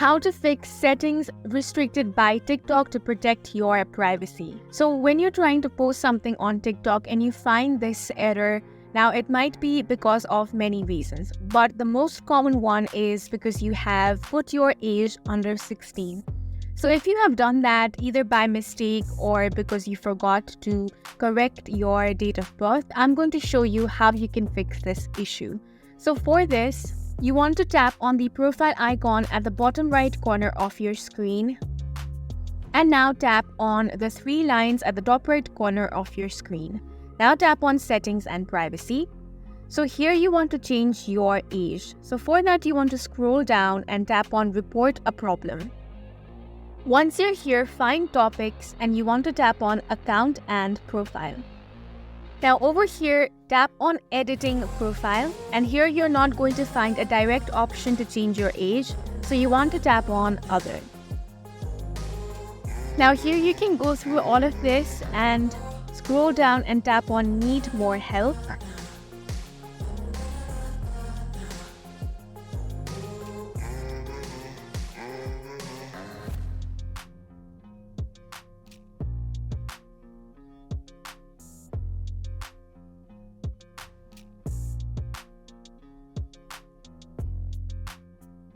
How to fix settings restricted by TikTok to protect your privacy. So when you're trying to post something on TikTok and you find this error, now it might be because of many reasons, but the most common one is because you have put your age under 16. So if you have done that either by mistake or because you forgot to correct your date of birth, I'm going to show you how you can fix this issue. So for this, you want to tap on the profile icon at the bottom right corner of your screen. And now tap on the three lines at the top right corner of your screen. Now tap on settings and privacy. So here you want to change your age. So for that, you want to scroll down and tap on report a problem. Once you're here, find topics and you want to tap on account and profile. Now over here, tap on editing profile, and here you're not going to find a direct option to change your age, so you want to tap on other. Now here you can go through all of this and scroll down and tap on need more help.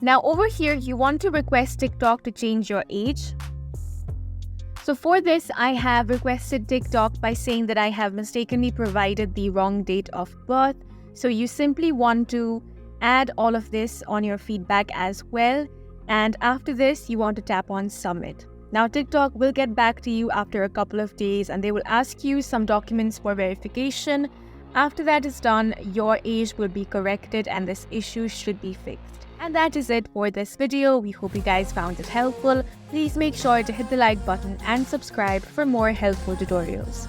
Now over here, you want to request TikTok to change your age. So for this, I have requested TikTok by saying that I have mistakenly provided the wrong date of birth. So you simply want to add all of this on your feedback as well. And after this, you want to tap on submit. Now TikTok will get back to you after a couple of days and they will ask you some documents for verification. After that is done, your age will be corrected and this issue should be fixed. And that is it for this video. We hope you guys found it helpful. Please make sure to hit the like button and subscribe for more helpful tutorials.